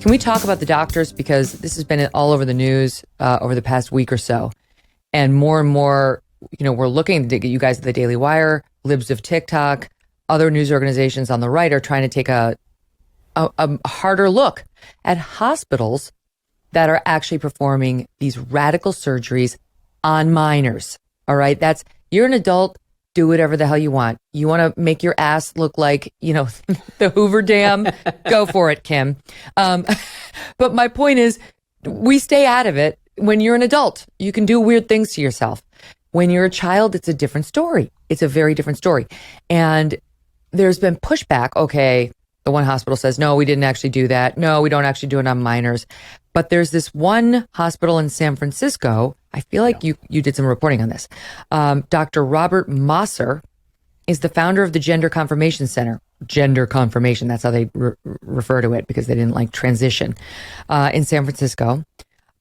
Can we talk about the doctors? Because this has been all over the news over the past week or so. And more, we're looking at you guys at the Daily Wire, Libs of TikTok, other news organizations on the right are trying to take a harder look at hospitals that are actually performing these radical surgeries on minors. All right. You're an adult. Do whatever the hell you want. You want to make your ass look like, the Hoover Dam? Go for it, Kim. But my point is, we stay out of it. When you're an adult, you can do weird things to yourself. When you're a child, it's a different story. It's a very different story. And there's been pushback. Okay, the one hospital says, no, we didn't actually do that. No, we don't actually do it on minors. But there's this one hospital in San Francisco. I feel like you did some reporting on this. Dr. Robert Mosser is the founder of the Gender Confirmation Center. Gender confirmation, that's how they refer to it because they didn't like transition, in San Francisco.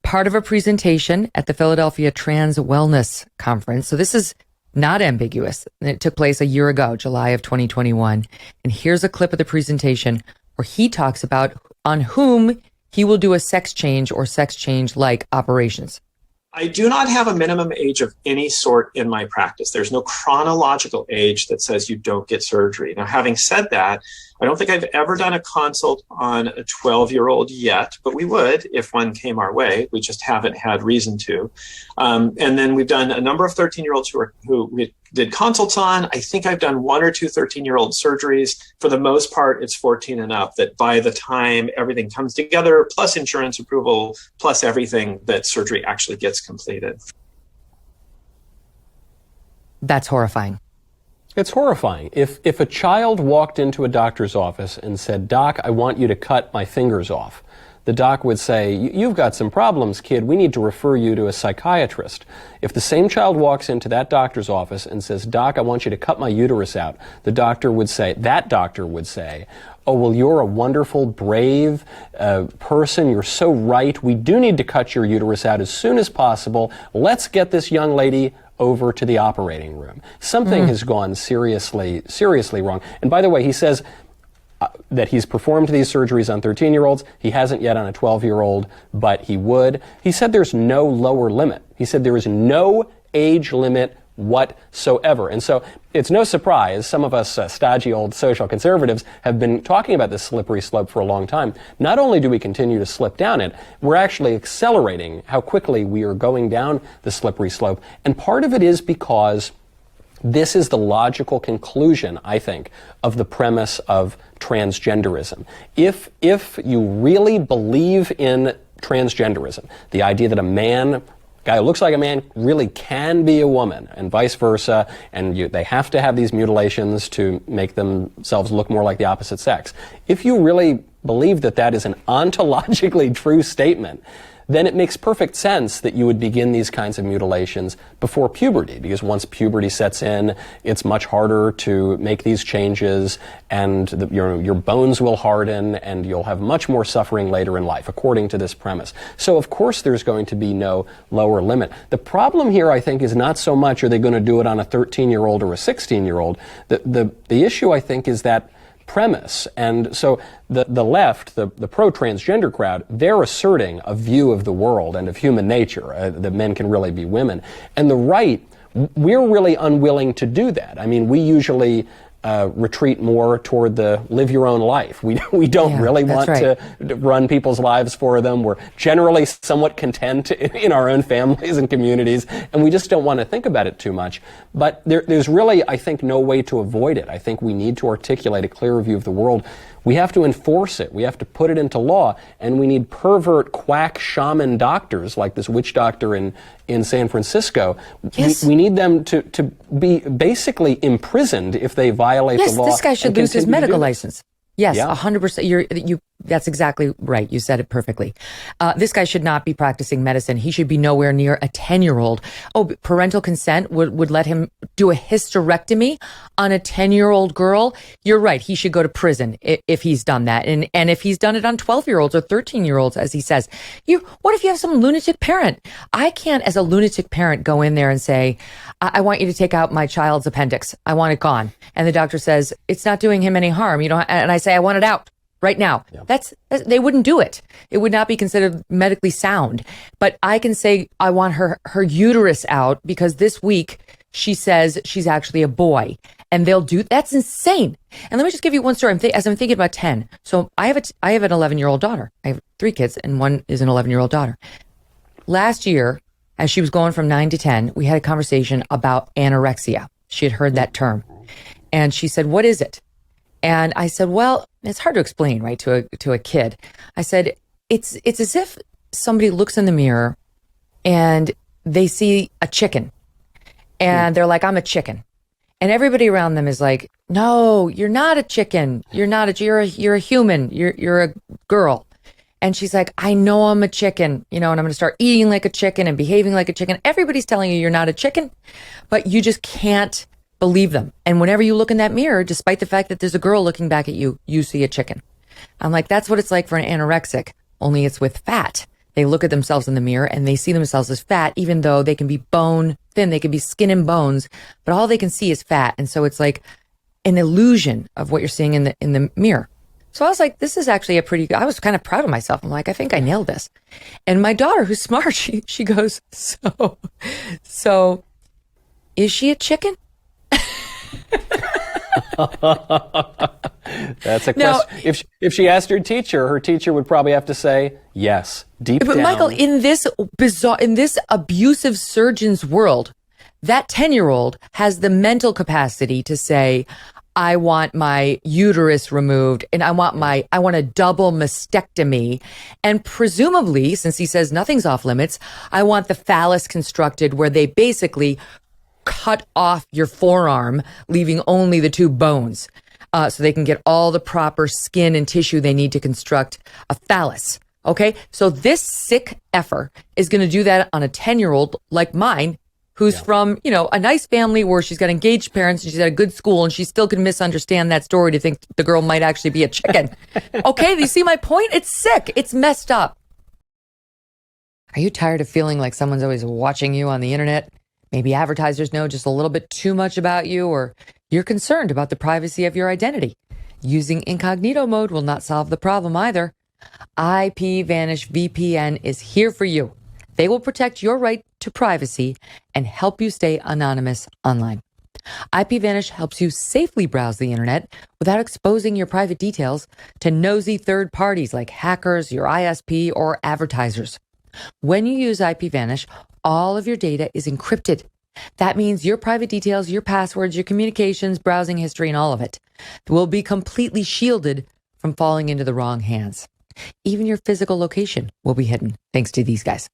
Part of a presentation at the Philadelphia Trans Wellness Conference. So this is not ambiguous. It took place a year ago, July of 2021. And here's a clip of the presentation where he talks about on whom he will do a sex change or sex change-like operations. I do not have a minimum age of any sort in my practice. There's no chronological age that says you don't get surgery. Now, having said that, I don't think I've ever done a consult on a 12-year-old yet, but we would if one came our way. We just haven't had reason to. And then we've done a number of 13-year-olds who we did consults on. I think I've done one or two 13-year-old surgeries. For the most part, it's 14 and up that by the time everything comes together, plus insurance approval, plus everything, that surgery actually gets completed. That's horrifying. It's horrifying. If a child walked into a doctor's office and said, "Doc, I want you to cut my fingers off," the doc would say, "You've got some problems, kid. We need to refer you to a psychiatrist." If the same child walks into that doctor's office and says, "Doc, I want you to cut my uterus out," that doctor would say, "Oh, well, you're a wonderful, brave person. You're so right. We do need to cut your uterus out as soon as possible. Let's get this young lady over to the operating room." Something has gone seriously wrong. And by the way, he says that he's performed these surgeries on 13-year-olds. He hasn't yet on a 12-year-old, but he would. He said there's no lower limit. He said there is no age limit whatsoever. And so it's no surprise some of us stodgy old social conservatives have been talking about this slippery slope for a long time. Not only do we continue to slip down it, we're actually accelerating how quickly we are going down the slippery slope. And part of it is because this is the logical conclusion, I think, of the premise of transgenderism. If you really believe in transgenderism, the idea that a guy who looks like a man really can be a woman, and vice versa, and they have to have these mutilations to make themselves look more like the opposite sex. If you really believe that that is an ontologically true statement, then it makes perfect sense that you would begin these kinds of mutilations before puberty, because once puberty sets in, it's much harder to make these changes, and your bones will harden, and you'll have much more suffering later in life, according to this premise. So, of course, there's going to be no lower limit. The problem here, I think, is not so much are they going to do it on a 13-year-old or a 16-year-old. The issue, I think, is that premise. And so the left, the pro-transgender crowd, they're asserting a view of the world and of human nature, that men can really be women. And the right, we're really unwilling to do that. I mean, we usually retreat more toward the live your own life. We don't really want to run people's lives for them. We're generally somewhat content in our own families and communities, and we just don't want to think about it too much. But there's really, I think, no way to avoid it. I think we need to articulate a clearer view of the world. We have to enforce it. We have to put it into law. And we need pervert, quack, shaman doctors like this witch doctor in San Francisco. Yes. We need them to be basically imprisoned if they violate the law. Yes, this guy should lose his medical license. Yes, Yeah. 100%. That's exactly right. You said it perfectly. This guy should not be practicing medicine. He should be nowhere near a 10-year-old. Oh, parental consent would let him do a hysterectomy on a 10-year-old girl. You're right. He should go to prison if he's done that. And if he's done it on 12-year-olds or 13-year-olds, as he says. What if you have some lunatic parent? I can't, as a lunatic parent, go in there and say, I want you to take out my child's appendix. I want it gone. And the doctor says, it's not doing him any harm. And I say, I want it out. right now. That's they wouldn't do it. It would not be considered medically sound. But I can say I want her uterus out because this week she says she's actually a boy, and they'll do that's insane. And let me just give you one story. As I'm thinking about 10. So I have an 11-year-old daughter. I have 3 kids, and one is an 11-year-old daughter. Last year, as she was going from 9 to 10, we had a conversation about anorexia. She had heard that term, and she said, "What is it?" And I said, "Well, it's hard to explain, right, to a kid." I said, "It's as if somebody looks in the mirror and they see a chicken, and they're like, 'I'm a chicken.' And everybody around them is like, 'No, you're not a chicken. You're a human. You're a girl.' And she's like, 'I know I'm a chicken, and I'm going to start eating like a chicken and behaving like a chicken.' Everybody's telling you you're not a chicken, but you just can't believe them. And whenever you look in that mirror, despite the fact that there's a girl looking back at you, you see a chicken." I'm like, that's what it's like for an anorexic, only it's with fat. They look at themselves in the mirror and they see themselves as fat, even though they can be bone thin, they can be skin and bones, but all they can see is fat. And so it's like an illusion of what you're seeing in the mirror. So I was like, this is actually I was kind of proud of myself. I'm like, I think I nailed this. And my daughter, who's smart, she goes, so is she a chicken? That's a question. If she asked her teacher would probably have to say yes, deep down. But Michael, in this abusive surgeon's world, that 10-year-old has the mental capacity to say, "I want my uterus removed and I want a double mastectomy. And presumably, since he says nothing's off limits, I want the phallus constructed where they basically cut off your forearm, leaving only the 2 bones, so they can get all the proper skin and tissue they need to construct a phallus." Okay, so this sick effer is going to do that on a 10-year-old like mine, who's from, a nice family where she's got engaged parents and she's at a good school, and she still can misunderstand that story to think the girl might actually be a chicken. Okay, do you see my point? It's sick. It's messed up. Are you tired of feeling like someone's always watching you on the internet? Maybe advertisers know just a little bit too much about you, or you're concerned about the privacy of your identity. Using incognito mode will not solve the problem either. IPVanish VPN is here for you. They will protect your right to privacy and help you stay anonymous online. IPVanish helps you safely browse the internet without exposing your private details to nosy third parties like hackers, your ISP, or advertisers. When you use IPVanish, all of your data is encrypted. That means your private details, your passwords, your communications, browsing history, and all of it will be completely shielded from falling into the wrong hands. Even your physical location will be hidden thanks to these guys.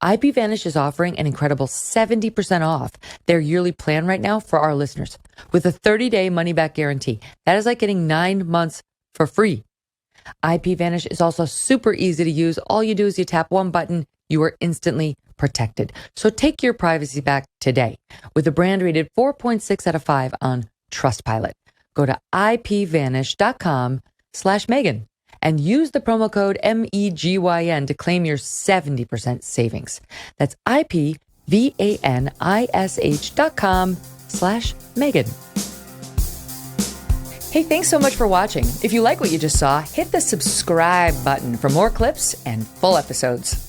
IPVanish is offering an incredible 70% off their yearly plan right now for our listeners with a 30-day money-back guarantee. That is like getting 9 months for free. IPVanish is also super easy to use. All you do is you tap one button, you are instantly protected. So take your privacy back today with a brand rated 4.6 out of 5 on Trustpilot. Go to ipvanish.com/Megyn and use the promo code MEGYN to claim your 70% savings. That's ipvanish.com/Megyn. Hey, thanks so much for watching. If you like what you just saw, hit the subscribe button for more clips and full episodes.